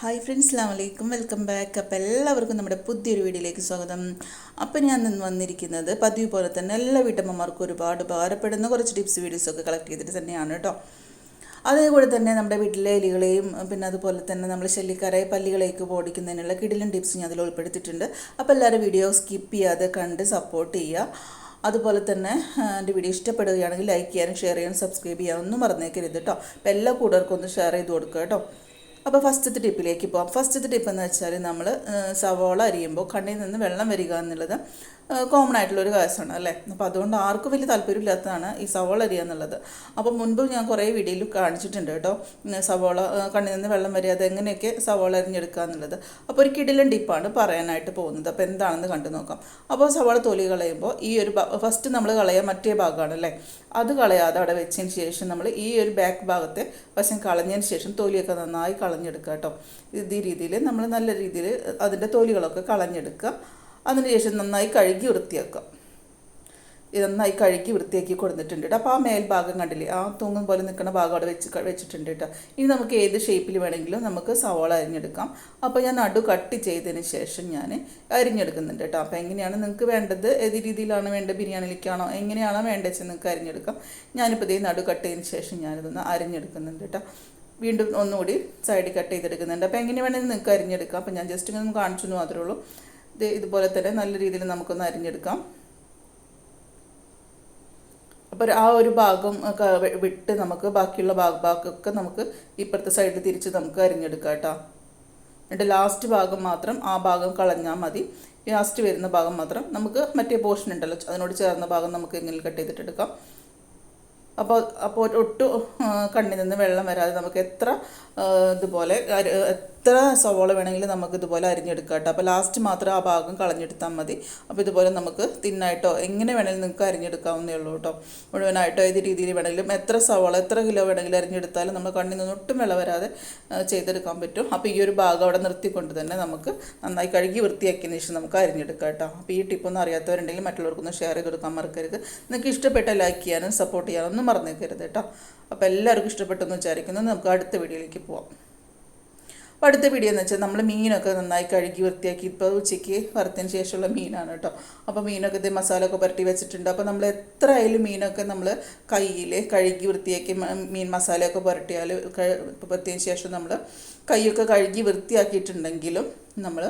Hi friends, അസ്സലാമു അലൈക്കും, welcome back. അപ്പോൾ എല്ലാവർക്കും നമ്മുടെ പുതിയൊരു വീഡിയോയിലേക്ക് സ്വാഗതം. അപ്പോൾ ഞാൻ ഇന്ന് വന്നിരിക്കുന്നത് പതിവ് പോലെ തന്നെ എല്ലാ വീട്ടമ്മമാർക്കും ഒരുപാട് ഉപകാരപ്പെടുന്ന കുറച്ച് ടിപ്സ് വീഡിയോസൊക്കെ കളക്ട് ചെയ്തിട്ട് തന്നെയാണ് കേട്ടോ. അതേപോലെ തന്നെ നമ്മുടെ വീട്ടിലെ എലികളെയും പിന്നെ അതുപോലെ തന്നെ നമ്മൾ ശല്യക്കാരായ പല്ലികളെയൊക്കെ ഓടിക്കുന്നതിനുള്ള കിടിലൻ ടിപ്സ് ഞാൻ അതിൽ ഉൾപ്പെടുത്തിയിട്ടുണ്ട്. അപ്പോൾ എല്ലാവരും വീഡിയോ സ്കിപ്പ് ചെയ്യാതെ കണ്ട് സപ്പോർട്ട് ചെയ്യുക. അതുപോലെ തന്നെ എൻ്റെ വീഡിയോ ഇഷ്ടപ്പെടുകയാണെങ്കിൽ ലൈക്ക് ചെയ്യാനും ഷെയർ ചെയ്യാനും സബ്സ്ക്രൈബ് ചെയ്യാനും ഒന്നും മറന്നേക്കരുത് കേട്ടോ. അപ്പോൾ എല്ലാ കൂട്ടുകാർക്കും ഒന്ന് ഷെയർ ചെയ്ത് കൊടുക്കുക കേട്ടോ. അപ്പോൾ ഫസ്റ്റത്തെ ടിപ്പിലേക്ക് പോകാം. ഫസ്റ്റത്തെ ടിപ്പ് എന്ന് വെച്ചാൽ നമ്മൾ സവോള അരിയുമ്പോൾ കണ്ണിൽ നിന്ന് വെള്ളം വരിക എന്നുള്ളത് കോമൺ ആയിട്ടുള്ളൊരു കാര്യമാണ് അല്ലേ. അപ്പോൾ അതുകൊണ്ട് ആർക്കും വലിയ താല്പര്യമില്ലാത്തതാണ് ഈ സവോള അരിയുക എന്നുള്ളത്. അപ്പോൾ മുൻപ് ഞാൻ കുറേ വീഡിയോയിൽ കാണിച്ചിട്ടുണ്ട് കേട്ടോ, സവോള കണ്ണിൽ നിന്ന് വെള്ളം വരിക എങ്ങനെയൊക്കെ സവോള അരിഞ്ഞെടുക്കുക എന്നുള്ളത്. അപ്പോൾ ഒരു കിടിലൻ ടിപ്പാണ് പറയാനായിട്ട് പോകുന്നത്. അപ്പോൾ എന്താണെന്ന് കണ്ടു നോക്കാം. അപ്പോൾ സവോള തൊലി കളയുമ്പോൾ ഈ ഒരു ഫസ്റ്റ് നമ്മൾ കളയുക മറ്റേ ഭാഗമാണ് അല്ലേ, അത് കളയാതെ അവിടെ വെച്ചതിന് ശേഷം നമ്മൾ ഈ ഒരു ബാക്ക് ഭാഗത്തെ വശം കളഞ്ഞതിന് ശേഷം തൊലിയൊക്കെ നന്നായി കളഞ്ഞെടുക്കുക കേട്ടോ. ഈ രീതിയിൽ നമ്മൾ നല്ല രീതിയിൽ അതിൻ്റെ തൊലികളൊക്കെ കളഞ്ഞെടുക്കുക. അതിനുശേഷം നന്നായി കഴുകി വൃത്തിയാക്കുക. ഇത് നന്നായി കഴുകി വൃത്തിയാക്കി കൊടുത്തിട്ടുണ്ട് കേട്ടോ. അപ്പോൾ ആ മേൽഭാഗം കണ്ടില്ലേ, ആ തൂങ്ങും പോലെ നിൽക്കുന്ന ഭാഗം അവിടെ വെച്ചിട്ടുണ്ട് കേട്ടോ. ഇനി നമുക്ക് ഏത് ഷേപ്പിൽ വേണമെങ്കിലും നമുക്ക് സവാള അരിഞ്ഞെടുക്കാം. അപ്പോൾ ഞാൻ നടു കട്ട് ചെയ്തതിന് ശേഷം ഞാൻ അരിഞ്ഞെടുക്കുന്നുണ്ട് കേട്ടോ. അപ്പോൾ എങ്ങനെയാണ് നിങ്ങൾക്ക് വേണ്ടത്, ഏത് രീതിയിലാണ് വേണ്ടത്, ബിരിയാണിയിലേക്കാണോ എങ്ങനെയാണോ വേണ്ടത് വെച്ചാൽ നിങ്ങൾക്ക് അരിഞ്ഞെടുക്കാം. ഞാനിപ്പോൾ ഇതേ നടു കട്ട് ചെയ്തതിന് ശേഷം ഞാനിതൊന്ന് അരിഞ്ഞെടുക്കുന്നുണ്ട് കേട്ടോ. വീണ്ടും ഒന്നുകൂടി സൈഡിൽ കട്ട് ചെയ്തെടുക്കുന്നുണ്ട്. അപ്പോൾ എങ്ങനെ വേണമെങ്കിൽ നിങ്ങൾക്ക് അരിഞ്ഞെടുക്കാം. അപ്പോൾ ഞാൻ ജസ്റ്റ് ഇങ്ങനെ കാണിച്ചു മാത്രമേ ഉള്ളൂ. ഇതുപോലെ തന്നെ നല്ല രീതിയിൽ നമുക്കൊന്ന് അരിഞ്ഞെടുക്കാം. അപ്പോൾ ആ ഒരു ഭാഗം വിട്ട് നമുക്ക് ബാക്കിയുള്ള ഭാഗമൊക്കെ നമുക്ക് ഇപ്പുറത്തെ സൈഡിൽ തിരിച്ച് നമുക്ക് അരിഞ്ഞെടുക്കാം കേട്ടോ. എന്നിട്ട് ലാസ്റ്റ് ഭാഗം മാത്രം ആ ഭാഗം കളഞ്ഞാൽ മതി. ലാസ്റ്റ് വരുന്ന ഭാഗം മാത്രം നമുക്ക് മറ്റേ പോർഷൻ ഉണ്ടല്ലോ അതിനോട് ചേർന്ന ഭാഗം നമുക്ക് ഇങ്ങനെ കട്ട് ചെയ്തിട്ടെടുക്കാം. അപ്പോൾ ഒട്ടും കണ്ണിൽ നിന്ന് വെള്ളം വരാതെ നമുക്ക് ഇതുപോലെ എത്ര സവോള വേണമെങ്കിലും നമുക്ക് ഇതുപോലെ അരിഞ്ഞെടുക്കാം കേട്ടോ. അപ്പോൾ ലാസ്റ്റ് മാത്രം ആ ഭാഗം കളഞ്ഞെടുത്താൽ മതി. അപ്പോൾ ഇതുപോലെ നമുക്ക് തിന്നായിട്ടോ എങ്ങനെ വേണമെങ്കിലും നിങ്ങൾക്ക് അരിഞ്ഞെടുക്കാവുന്നേ ഉള്ളൂ കേട്ടോ. മുഴുവനായിട്ടോ ഏത് രീതിയിൽ വേണമെങ്കിലും എത്ര സവോള എത്ര കിലോ വേണമെങ്കിലും അരിഞ്ഞെടുത്താലും നമ്മൾ കണ്ണിൽ നിന്ന് ഒട്ടും വെള്ളം വരാതെ ചെയ്തെടുക്കാൻ പറ്റും. അപ്പോൾ ഈ ഒരു ഭാഗം അവിടെ നിർത്തിക്കൊണ്ട് തന്നെ നമുക്ക് നന്നായി കഴുകി വൃത്തിയാക്കിയതിന് ശേഷം നമുക്ക് അരിഞ്ഞെടുക്കാം കേട്ടോ. അപ്പോൾ ഈ ടിപ്പൊന്നും അറിയാത്തവരുണ്ടെങ്കിൽ മറ്റുള്ളവർക്കൊന്ന് ഷെയർ ചെയ്ത് കൊടുക്കാൻ മറക്കരുത്. നിങ്ങൾക്ക് ഇഷ്ടപ്പെട്ട ലൈക്ക് ചെയ്യാനും സപ്പോർട്ട് ചെയ്യാനും ഒന്നും മറന്നേക്കരുത് കേട്ടോ. അപ്പോൾ എല്ലാവർക്കും ഇഷ്ടപ്പെട്ടെന്ന് വിചാരിക്കുന്നു. നമുക്ക് അടുത്ത വീഡിയോയിലേക്ക് പോവാം. അപ്പോൾ അടുത്ത വീഡിയോ എന്ന് വെച്ചാൽ നമ്മൾ മീനൊക്കെ നന്നായി കഴുകി വൃത്തിയാക്കി ഇപ്പോൾ ഉച്ചയ്ക്ക് വറുത്തതിന് ശേഷമുള്ള മീനാണ് കേട്ടോ. അപ്പോൾ മീനൊക്കെ ഇത് മസാല ഒക്കെ പുരട്ടി വെച്ചിട്ടുണ്ട്. അപ്പോൾ നമ്മൾ എത്ര ആയാലും മീനൊക്കെ നമ്മൾ കയ്യിൽ കഴുകി വൃത്തിയാക്കി മീൻ മസാലയൊക്കെ പുരട്ടിയതിന് ശേഷം നമ്മൾ കൈയൊക്കെ കഴുകി വൃത്തിയാക്കിയിട്ടുണ്ടെങ്കിലും നമ്മൾ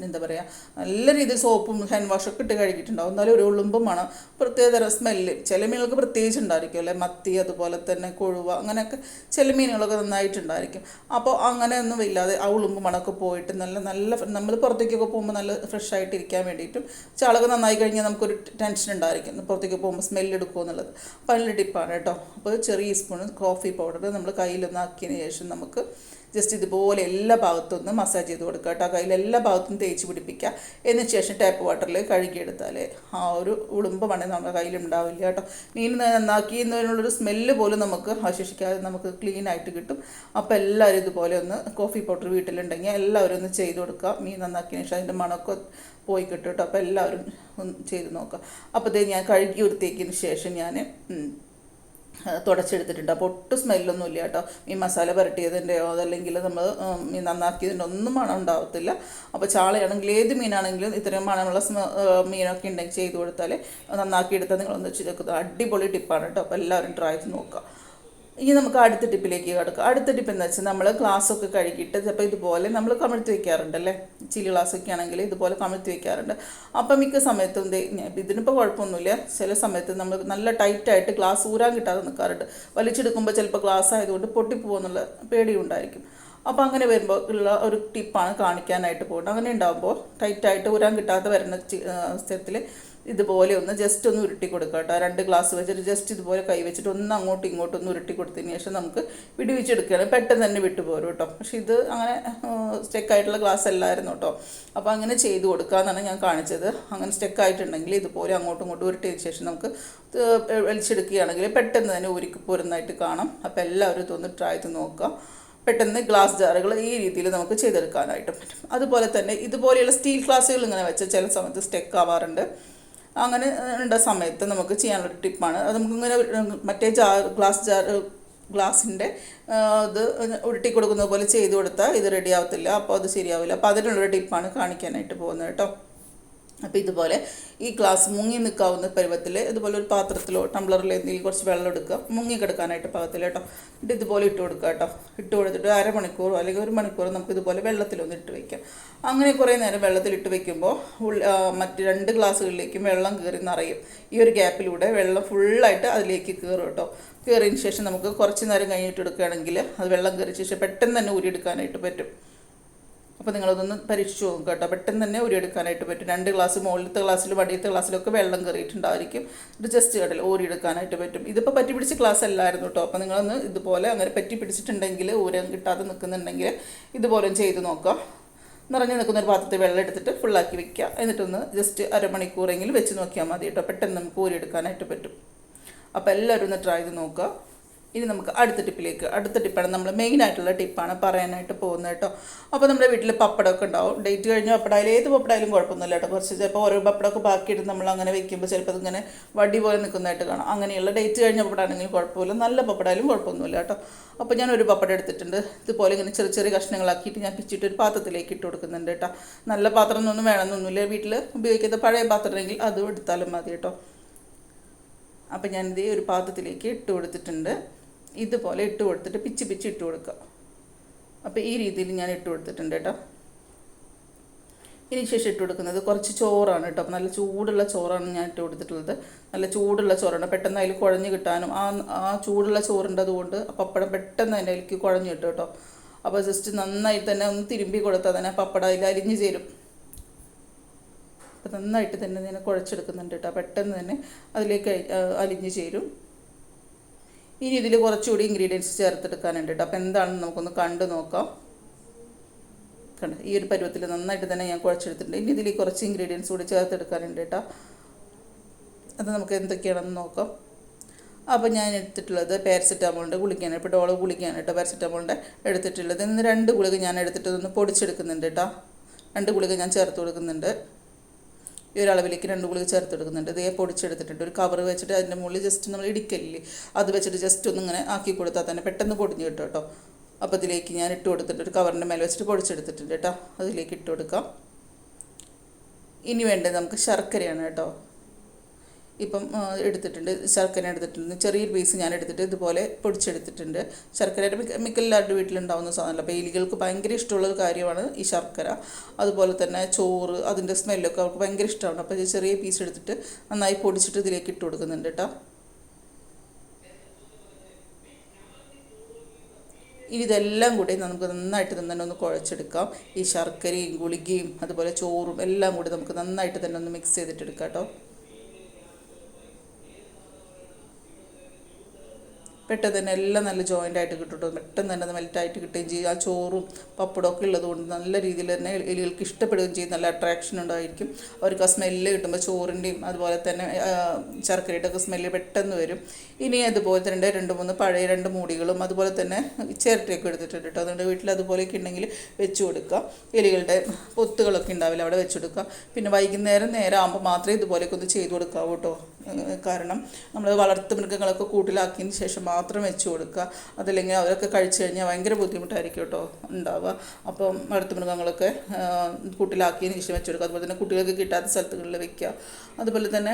എന്താ പറയുക, നല്ല രീതിയിൽ സോപ്പും ഹാൻഡ് വാഷൊക്കെ ഇട്ട് കഴുകിയിട്ടുണ്ടാവും. എന്നാലും ഒരു ഉളുമ്പും വേണം, പ്രത്യേകതരം സ്മെല്ല്. ചില മീനുകൾക്ക് പ്രത്യേകിച്ച് ഉണ്ടായിരിക്കും അല്ലേ, മത്തി അതുപോലെ തന്നെ കൊഴുവ അങ്ങനെയൊക്കെ ചില മീനുകളൊക്കെ നന്നായിട്ടുണ്ടായിരിക്കും. അപ്പോൾ അങ്ങനെയൊന്നും ഇല്ലാതെ ആ ഉളുമ്പ് മണമൊക്കെ പോയിട്ട് നല്ല നമ്മൾ പുറത്തേക്കൊക്കെ പോകുമ്പോൾ നല്ല ഫ്രഷ് ആയിട്ട് ഇരിക്കാൻ വേണ്ടിയിട്ടും ചാളൊക്കെ നന്നായി കഴിഞ്ഞാൽ നമുക്കൊരു ടെൻഷൻ ഉണ്ടായിരിക്കും പുറത്തേക്ക് പോകുമ്പോൾ സ്മെല്ല് എടുക്കുമോ എന്നുള്ളത്. അപ്പോൾ അതിൻ്റെ ടിപ്പാണ് കേട്ടോ. അപ്പോൾ ചെറിയ സ്പൂൺ കോഫി പൗഡർ നമ്മൾ കയ്യിലൊന്ന് ആക്കിയതിന് ശേഷം നമുക്ക് ജസ്റ്റ് ഇതുപോലെ എല്ലാ ഭാഗത്തും ഒന്ന് മസാജ് ചെയ്ത് കൊടുക്കുക കേട്ടോ. കയ്യിൽ എല്ലാ ഭാഗത്തും തേച്ച് പിടിപ്പിക്കുക. എന്നതിന് ശേഷം ടാപ്പ് വാട്ടറിൽ കഴുകിയെടുത്താൽ ആ ഒരു ഉളുമ്പ് മണി നമ്മുടെ കയ്യിലുണ്ടാവില്ല കേട്ടോ. മീൻ നന്നാക്കിയെന്നതിനുള്ളൊരു സ്മെല്ല് പോലും നമുക്ക് അവശേഷിക്കാതെ നമുക്ക് ക്ലീൻ ആയിട്ട് കിട്ടും. അപ്പോൾ എല്ലാവരും ഇതുപോലെ ഒന്ന് കോഫി പൗഡർ വീട്ടിലുണ്ടെങ്കിൽ എല്ലാവരും ഒന്ന് ചെയ്ത് കൊടുക്കുക. മീൻ നന്നാക്കിയതിന് ശേഷം അതിൻ്റെ മണമൊക്കെ പോയി കിട്ടും കേട്ടോ. അപ്പോൾ എല്ലാവരും ഒന്ന് ചെയ്ത് നോക്കുക. അപ്പോൾ ഇത് ഞാൻ കഴുകി വൃത്തിയാക്കിയതിന് ശേഷം ഞാൻ തുടച്ചെടുത്തിട്ടുണ്ട്. അപ്പോൾ ഒട്ടും സ്മെല്ലൊന്നും ഇല്ല കേട്ടോ. ഈ മസാല പുരട്ടിയതിൻ്റെയോ അതല്ലെങ്കിൽ നമ്മൾ മീൻ നന്നാക്കിയതിൻ്റെ ഒന്നും മണം ഉണ്ടാവത്തില്ല. അപ്പോൾ ചാളയാണെങ്കിൽ ഏത് മീനാണെങ്കിലും ഇത്രയും മണമുള്ള മീനൊക്കെ ഉണ്ടെങ്കിൽ ചെയ്ത് കൊടുത്താൽ നന്നാക്കിയെടുത്താൽ നിങ്ങളൊന്ന് വെക്കുന്നത് അടിപൊളി ടിപ്പാണ് കേട്ടോ. അപ്പോൾ എല്ലാവരും ട്രൈ ചെയ്ത് നോക്കുക. ഇനി നമുക്ക് അടുത്ത ടിപ്പിലേക്ക് കിടക്കാം. അടുത്ത ടിപ്പ് എന്ന് വെച്ചാൽ നമ്മൾ ഗ്ലാസ്സൊക്കെ കഴുകിയിട്ട് ചിലപ്പോൾ ഇതുപോലെ നമ്മൾ കമിഴ്ത്തി വയ്ക്കാറുണ്ടല്ലേ, ചില്ലി ഗ്ലാസ്സൊക്കെ ആണെങ്കിൽ ഇതുപോലെ കമിഴ്ത്തി വയ്ക്കാറുണ്ട്. അപ്പം മിക്ക സമയത്തും ഇതിനിപ്പോൾ കുഴപ്പമൊന്നുമില്ല. ചില സമയത്ത് നമ്മൾ നല്ല ടൈറ്റായിട്ട് ഗ്ലാസ് ഊരാൻ കിട്ടാതെ നിൽക്കാറുണ്ട്. വലിച്ചെടുക്കുമ്പോൾ ചിലപ്പോൾ ഗ്ലാസ് ആയതുകൊണ്ട് പൊട്ടിപ്പോകുന്നുള്ള പേടിയുണ്ടായിരിക്കും. അപ്പോൾ അങ്ങനെ വരുമ്പോൾ ഉള്ള ഒരു ടിപ്പാണ് കാണിക്കാനായിട്ട് പോകുന്നത്. അങ്ങനെ ഉണ്ടാകുമ്പോൾ ടൈറ്റായിട്ട് ഊരാൻ കിട്ടാതെ വരുന്ന അവസരത്തിൽ ഇതുപോലെ ഒന്ന് ജസ്റ്റ് ഒന്ന് ഉരുട്ടി കൊടുക്കുക കേട്ടോ. 2 ഗ്ലാസ് വെച്ചിട്ട് ജസ്റ്റ് ഇതുപോലെ കൈ വെച്ചിട്ട് ഒന്ന് അങ്ങോട്ടും ഇങ്ങോട്ടും ഒന്ന് ഉരുട്ടി കൊടുത്തതിന് ശേഷം നമുക്ക് വിടുവിച്ചെടുക്കുകയാണ്. പെട്ടെന്ന് തന്നെ വിട്ടുപോരും കേട്ടോ. പക്ഷേ ഇത് അങ്ങനെ സ്റ്റെക്കായിട്ടുള്ള ഗ്ലാസ് അല്ലായിരുന്നു കേട്ടോ. അപ്പോൾ അങ്ങനെ ചെയ്ത് കൊടുക്കാമെന്നാണ് ഞാൻ കാണിച്ചത്. അങ്ങനെ സ്റ്റെക്കായിട്ടുണ്ടെങ്കിൽ ഇതുപോലെ അങ്ങോട്ടും ഇങ്ങോട്ടും ഉരുട്ടിയതിന് ശേഷം നമുക്ക് വലിച്ചെടുക്കുകയാണെങ്കിൽ പെട്ടെന്ന് തന്നെ ഉരുക്കി പോരുന്നതായിട്ട് കാണാം. അപ്പോൾ എല്ലാവരും ഇതൊന്ന് ട്രൈ ചെയ്ത് നോക്കുക. പെട്ടെന്ന് ഗ്ലാസ് ജാറുകൾ ഈ രീതിയിൽ നമുക്ക് ചെയ്തെടുക്കാനായിട്ട് പറ്റും. അതുപോലെ തന്നെ ഇതുപോലെയുള്ള സ്റ്റീൽ ഗ്ലാസ്സുകൾ ഇങ്ങനെ വെച്ച് ചില സമയത്ത് സ്റ്റെക്ക് ആവാറുണ്ട്. അങ്ങനെ ഉള്ള സമയത്ത് നമുക്ക് ചെയ്യാനുള്ളൊരു ടിപ്പാണ്. അത് നമുക്കിങ്ങനെ മറ്റേ ഗ്ലാസ് ഗ്ലാസിൻ്റെ ഇത് ഉരുട്ടി കൊടുക്കുന്ന പോലെ ചെയ്ത് കൊടുത്താൽ ഇത് റെഡി ആവത്തില്ല, അപ്പോൾ അത് ശരിയാവില്ല. അപ്പോൾ അതിനുള്ളൊരു ടിപ്പാണ് കാണിക്കാനായിട്ട് പോകുന്നത് കേട്ടോ. അപ്പോൾ ഇതുപോലെ ഈ ഗ്ലാസ് മുങ്ങി നിൽക്കാവുന്ന പരുവത്തിൽ ഇതുപോലെ ഒരു പാത്രത്തിലോ ടംബ്ലറിലോ എന്തെങ്കിലും കുറച്ച് വെള്ളം എടുക്കുക, മുങ്ങി കിടക്കാനായിട്ട് പാകത്തിൽ കേട്ടോ. എന്നിട്ട് ഇതുപോലെ ഇട്ട് കൊടുക്കുക കേട്ടോ. ഇട്ട് കൊടുത്തിട്ട് അരമണിക്കൂറോ അല്ലെങ്കിൽ ഒരു മണിക്കൂറോ നമുക്ക് ഇതുപോലെ വെള്ളത്തിലൊന്ന് ഇട്ട് വയ്ക്കാം. അങ്ങനെ കുറേ നേരം വെള്ളത്തിലിട്ട് വയ്ക്കുമ്പോൾ മറ്റ് 2 ഗ്ലാസ്സുകളിലേക്കും വെള്ളം കയറി നിറയും. ഈ ഒരു ഗ്യാപ്പിലൂടെ വെള്ളം ഫുള്ളായിട്ട് അതിലേക്ക് കയറും കേട്ടോ. കയറിയതിന് ശേഷം നമുക്ക് കുറച്ച് നേരം കഴിഞ്ഞിട്ട് എടുക്കുകയാണെങ്കിൽ അത് വെള്ളം കയറിയ ശേഷം പെട്ടെന്ന് തന്നെ ഊരിയെടുക്കാനായിട്ട് പറ്റും. അപ്പോൾ നിങ്ങളതൊന്ന് പരീക്ഷിച്ച് നോക്കുക കേട്ടോ. പെട്ടെന്ന് തന്നെ ഊരിയെടുക്കാനായിട്ട് പറ്റും. 2 ഗ്ലാസ് മുകളിലത്തെ ഗ്ലാസ്സിലും അടിയത്തെ ഗ്ലാസ്സിലൊക്കെ വെള്ളം കയറിയിട്ടുണ്ടായിരിക്കും. ഇത് ജസ്റ്റ് കടൽ ഊരിയെടുക്കാനായിട്ട് പറ്റും. ഇതിപ്പോൾ പറ്റി പിടിച്ച ഗ്ലാസ് അല്ലായിരുന്നു കേട്ടോ. അപ്പോൾ നിങ്ങളൊന്ന് ഇതുപോലെ അങ്ങനെ പറ്റി പിടിച്ചിട്ടുണ്ടെങ്കിൽ, ഊരാൻ കിട്ടാതെ നിൽക്കുന്നുണ്ടെങ്കിൽ ഇതുപോലെ ചെയ്ത് നോക്കുക. നിറഞ്ഞു നിൽക്കുന്നൊരു പാത്രത്തിൽ വെള്ളം എടുത്തിട്ട് ഫുള്ളാക്കി വെക്കുക. എന്നിട്ടൊന്ന് ജസ്റ്റ് അരമണിക്കൂറെങ്കിലും വെച്ച് നോക്കിയാൽ മതി കേട്ടോ. പെട്ടെന്ന് നമുക്ക് ഊരിയെടുക്കാനായിട്ട് പറ്റും. അപ്പോൾ എല്ലാവരും ഒന്ന് ട്രൈ ചെയ്ത് നോക്കുക. ഇനി നമുക്ക് അടുത്ത ടിപ്പാണ് നമ്മൾ മെയിനായിട്ടുള്ള ടിപ്പാണ് പറയാനായിട്ട് പോകുന്നത് കേട്ടോ. അപ്പോൾ നമ്മുടെ വീട്ടിൽ പപ്പടമൊക്കെ ഉണ്ടാവും. ഡേറ്റ് കഴിഞ്ഞ പപ്പടായാലും ഏത് പപ്പടായാലും കുഴപ്പമൊന്നുമില്ല കേട്ടോ. കുറച്ച് ചിലപ്പോൾ ഓരോ പപ്പടമൊക്കെ ബാക്കിയിട്ട് നമ്മൾ അങ്ങനെ വെക്കുമ്പോൾ ചിലപ്പോൾ അതിങ്ങനെ വടി പോലെ നിൽക്കുന്നതായിട്ട് കാണാം. അങ്ങനെയുള്ള ഡേറ്റ് കഴിഞ്ഞ പപ്പടാണെങ്കിൽ കുഴപ്പമില്ല, നല്ല പപ്പടായാലും കുഴപ്പമൊന്നുമില്ല കേട്ടോ. അപ്പോൾ ഞാൻ ഒരു പപ്പടം എടുത്തിട്ടുണ്ട്. ഇതുപോലെ ഇങ്ങനെ ചെറിയ ചെറിയ കഷ്ണങ്ങളാക്കിയിട്ട് ഞാൻ പിച്ചിട്ട് ഒരു പാത്രത്തിലേക്ക് ഇട്ട് കൊടുക്കുന്നുണ്ട് കേട്ടോ. നല്ല പാത്രം ഒന്നും വേണമെന്നൊന്നുമില്ല, വീട്ടിൽ ഉപയോഗിക്കുന്ന പഴയ പാത്രമെങ്കിൽ അതും എടുത്താലും മതി കേട്ടോ. അപ്പോൾ ഞാനിത് ഒരു പാത്രത്തിലേക്ക് ഇട്ട് കൊടുത്തിട്ടുണ്ട്. ഇതുപോലെ ഇട്ട് കൊടുത്തിട്ട് പിച്ച് ഇട്ട് കൊടുക്കുക. അപ്പോൾ ഈ രീതിയിൽ ഞാൻ ഇട്ട് കൊടുത്തിട്ടുണ്ട് കേട്ടോ. ഇനി ശേഷം ഇട്ട് കൊടുക്കുന്നത് കുറച്ച് ചോറാണ് കേട്ടോ. അപ്പോൾ നല്ല ചൂടുള്ള ചോറാണ് ഞാൻ ഇട്ട് കൊടുത്തിട്ടുള്ളത്. നല്ല ചൂടുള്ള ചോറാണ്, പെട്ടെന്ന് അതിൽ കുഴഞ്ഞ് കിട്ടാനും ആ ചൂടുള്ള ചോറുണ്ട്, അതുകൊണ്ട് പപ്പടം പെട്ടെന്ന് അതിൻ്റെ അതിലേക്ക് കുഴഞ്ഞ് കിട്ടും കേട്ടോ. അപ്പോൾ ജസ്റ്റ് നന്നായി തന്നെ ഒന്ന് തിരുമ്പി കൊടുത്താൽ തന്നെ പപ്പടം അതിൽ അരിഞ്ഞ് ചേരും. അപ്പോൾ നന്നായിട്ട് തന്നെ ഞാൻ കുഴച്ചെടുക്കുന്നുണ്ട് കേട്ടോ. പെട്ടെന്ന് തന്നെ അതിലേക്ക് അലിഞ്ഞ് ചേരും. ഇനി ഇതിൽ കുറച്ചുകൂടി ഇൻഗ്രീഡിയൻസ് ചേർത്തെടുക്കാനുണ്ട് കേട്ടോ. അപ്പോൾ എന്താണെന്ന് നമുക്കൊന്ന് കണ്ടു നോക്കാം. കണ്ടോ, ഈ ഒരു പരുവത്തിൽ നന്നായിട്ട് തന്നെ ഞാൻ കുഴച്ചെടുത്തിട്ടുണ്ട്. ഇനി ഇതിൽ കുറച്ച് ഇൻഗ്രീഡിയൻസ് കൂടി ചേർത്തെടുക്കാനുണ്ട് കേട്ടോ. അത് നമുക്ക് എന്തൊക്കെയാണെന്ന് നോക്കാം. അപ്പോൾ ഞാൻ എടുത്തിട്ടുള്ളത് പാരസെറ്റാമോളിൻ്റെ ഗുളികയാണ്. ഇപ്പോൾ ഡോളോ ഗുളികയാണ് കേട്ടോ പാരസെറ്റാമോളിൻ്റെ എടുത്തിട്ടുള്ളത്. ഇന്ന് 2 ഗുളിക ഞാൻ എടുത്തിട്ട് ഒന്ന് പൊടിച്ചെടുക്കുന്നുണ്ട് കേട്ടോ. 2 ഗുളിക ഞാൻ ചേർത്ത് കൊടുക്കുന്നുണ്ട്. ഈ ഒരളവിലേക്ക് 2 ഗുളിക ചേർത്ത് കൊടുക്കുന്നുണ്ട്. ഇതേ പൊടിച്ചെടുത്തിട്ടുണ്ട്. ഒരു കവർ വെച്ചിട്ട് അതിൻ്റെ മുകളിൽ ജസ്റ്റ് നമ്മൾ ഇടിക്കലില്ലേ, അത് വെച്ചിട്ട് ജസ്റ്റ് ഒന്നിങ്ങനെ ആക്കി കൊടുത്താൽ തന്നെ പെട്ടെന്ന് പൊടിഞ്ഞ് കിട്ടും കേട്ടോ. അപ്പോൾ അതിലേക്ക് ഞാൻ ഇട്ട് കൊടുത്തിട്ട് ഒരു കവറിൻ്റെ മേലെ വെച്ചിട്ട് പൊടിച്ചെടുത്തിട്ടുണ്ട് കേട്ടോ. അതിലേക്ക് ഇട്ട് കൊടുക്കാം. ഇനി വേണ്ടത് നമുക്ക് ശർക്കരയാണ് കേട്ടോ. ഇപ്പം എടുത്തിട്ടുണ്ട്, ശർക്കര എടുത്തിട്ടുണ്ട്. ചെറിയൊരു പീസ് ഞാൻ എടുത്തിട്ട് ഇതുപോലെ പൊടിച്ചെടുത്തിട്ടുണ്ട്. ശർക്കരയുടെ മിക്ക എല്ലാവരുടെ വീട്ടിലുണ്ടാവുന്ന സാധനമല്ല. അപ്പോൾ എലികൾക്ക് ഭയങ്കര ഇഷ്ടമുള്ളൊരു കാര്യമാണ് ഈ ശർക്കര. അതുപോലെ തന്നെ ചോറ്, അതിൻ്റെ സ്മെല്ലൊക്കെ അവർക്ക് ഭയങ്കര ഇഷ്ടമാണ്. അപ്പോൾ ഇത് ചെറിയ പീസ് എടുത്തിട്ട് നന്നായി പൊടിച്ചിട്ട് ഇതിലേക്ക് ഇട്ട് കൊടുക്കുന്നുണ്ട് കേട്ടോ. ഇനി ഇതെല്ലാം കൂടി നമുക്ക് നന്നായിട്ട് തന്നെ ഒന്ന് കുഴച്ചെടുക്കാം. ഈ ശർക്കരയും ഗുളികയും അതുപോലെ ചോറും എല്ലാം കൂടി നമുക്ക് നന്നായിട്ട് തന്നെ ഒന്ന് മിക്സ് ചെയ്തിട്ടെടുക്കാം കേട്ടോ. പെട്ടെന്ന് തന്നെ എല്ലാം നല്ല ജോയിൻ്റ് ആയിട്ട് കിട്ടും കേട്ടോ. പെട്ടെന്ന് തന്നെ അത് മെൽറ്റായിട്ട് കിട്ടുകയും ചെയ്യും. ആ ചോറും പപ്പടമൊക്കെ ഉള്ളത് കൊണ്ട് നല്ല രീതിയിൽ തന്നെ എലികൾക്ക് ഇഷ്ടപ്പെടുകയും ചെയ്യും. നല്ല അട്രാക്ഷൻ ഉണ്ടായിരിക്കും. അവർക്ക് ആ സ്മെല്ല് കിട്ടുമ്പോൾ ചോറിൻ്റെയും അതുപോലെ തന്നെ ശർക്കരയുടെ ഒക്കെ സ്മെല്ല് പെട്ടെന്ന് വരും. ഇനി അതുപോലെ തന്നെ 2-3 പഴയ 2 മൂടികളും അതുപോലെ തന്നെ ചിരട്ടയൊക്കെ എടുത്തിട്ടുണ്ട് കേട്ടോ. അതുകൊണ്ട് വീട്ടിൽ അതുപോലെയൊക്കെ ഉണ്ടെങ്കിൽ വെച്ച് കൊടുക്കുക. എലികളുടെ പൊത്തുകളൊക്കെ ഉണ്ടാവില്ല, അവിടെ വെച്ച് കൊടുക്കുക. പിന്നെ വൈകുന്നേരം ആകുമ്പോൾ മാത്രമേ ഇതുപോലെയൊക്കെ ഒന്ന് ചെയ്ത് കൊടുക്കാവൂ കേട്ടോ. കാരണം നമ്മൾ വളർത്തു മൃഗങ്ങളൊക്കെ കൂട്ടിലാക്കിയതിന് ശേഷം മാത്രം വെച്ച് കൊടുക്കുക. അതല്ലെങ്കിൽ അവരൊക്കെ കഴിച്ചു കഴിഞ്ഞാൽ ഭയങ്കര ബുദ്ധിമുട്ടായിരിക്കും കേട്ടോ ഉണ്ടാവുക. അപ്പം വളർത്തു മൃഗങ്ങളൊക്കെ കൂട്ടിലാക്കിയതിന് ശേഷം വെച്ച് കൊടുക്കുക. അതുപോലെ തന്നെ കുട്ടികൾക്ക് കിട്ടാത്ത സ്ഥലത്തുകളിൽ വെക്കുക. അതുപോലെ തന്നെ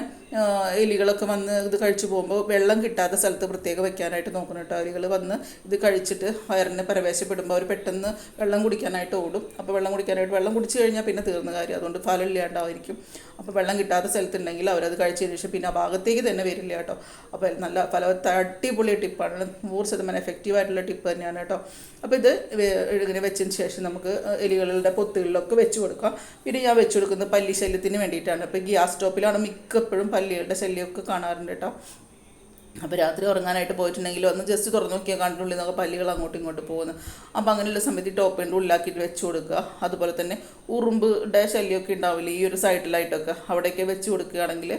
എലികളൊക്കെ വന്ന് ഇത് കഴിച്ചു പോകുമ്പോൾ വെള്ളം കിട്ടാത്ത സ്ഥലത്ത് പ്രത്യേകം വെക്കാനായിട്ട് നോക്കണം കേട്ടോ. എലികൾ വന്ന് ഇത് കഴിച്ചിട്ട് വയറിനെ പ്രവേശപ്പെടുമ്പോൾ അവർ പെട്ടെന്ന് വെള്ളം കുടിക്കാനായിട്ട് ഓടും. അപ്പോൾ വെള്ളം കുടിച്ചു കഴിഞ്ഞാൽ പിന്നെ തീർന്ന കാര്യം. അതുകൊണ്ട് ഫലമില്ലാണ്ടായിരിക്കും. അപ്പോൾ വെള്ളം കിട്ടാത്ത സ്ഥലത്തുണ്ടെങ്കിൽ അവരത് കഴിച്ചതിന് ശേഷം പിന്നെ ആ ഭാഗത്തേക്ക് തന്നെ വരില്ല കേട്ടോ. അപ്പോൾ നല്ല അടിപൊളി ടിപ്പാണ്. 100% എഫക്റ്റീവായിട്ടുള്ള ടിപ്പ് തന്നെയാണ് കേട്ടോ. അപ്പോൾ ഇത് ഇങ്ങനെ വെച്ചതിന് ശേഷം നമുക്ക് എലികളുടെ പൊത്തുകളിലൊക്കെ വെച്ച് കൊടുക്കാം. പിന്നെ ഞാൻ വെച്ച് കൊടുക്കുന്നത് പല്ലി ശല്യത്തിന് വേണ്ടിയിട്ടാണ്. ഇപ്പോൾ ഗ്യാസ് സ്റ്റോപ്പിലാണ് മിക്കപ്പോഴും പല്ലികളുടെ ശല്യമൊക്കെ കാണാറുണ്ട് കേട്ടോ. അപ്പോൾ രാത്രി ഉറങ്ങാനായിട്ട് പോയിട്ടുണ്ടെങ്കിൽ ഒന്ന് ജസ്റ്റ് തുറന്നു നോക്കിയാൽ കണ്ടുള്ളിൽ നിന്നൊക്കെ പല്ലികൾ അങ്ങോട്ടും ഇങ്ങോട്ട് പോകുന്നു. അപ്പോൾ അങ്ങനെയുള്ള സമയത്ത് ടോപ്പിൻ്റെ ഉള്ളിലാക്കിയിട്ട് വെച്ച് കൊടുക്കുക. അതുപോലെ തന്നെ ഉറുമ്പുടെ ശല്യമൊക്കെ ഉണ്ടാവില്ല ഈ ഒരു സൈഡിലായിട്ടൊക്കെ, അവിടെയൊക്കെ വെച്ച് കൊടുക്കുകയാണെങ്കിൽ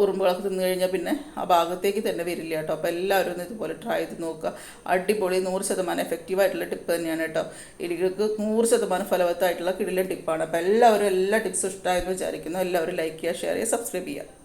ഉറുമ്പുകളൊക്കെ തിന്നു കഴിഞ്ഞാൽ പിന്നെ ആ ഭാഗത്തേക്ക് തന്നെ വരില്ല കേട്ടോ. അപ്പോൾ എല്ലാവരും ഒന്ന് ഇതുപോലെ ട്രൈ ചെയ്ത് നോക്കുക. അടിപൊളി 100% എഫക്റ്റീവായിട്ടുള്ള ടിപ്പ് തന്നെയാണ് കേട്ടോ. എലികൾക്ക് 100% ഫലവത്തായിട്ടുള്ള കിടിലൻ ടിപ്പാണ്. അപ്പോൾ എല്ലാവരും എല്ലാ ടിപ്സും ഇഷ്ടമായെന്ന് വിചാരിക്കുന്നു. എല്ലാവരും ലൈക്ക് ചെയ്യുക, ഷെയർ ചെയ്യുക, സബ്സ്ക്രൈബ് ചെയ്യുക.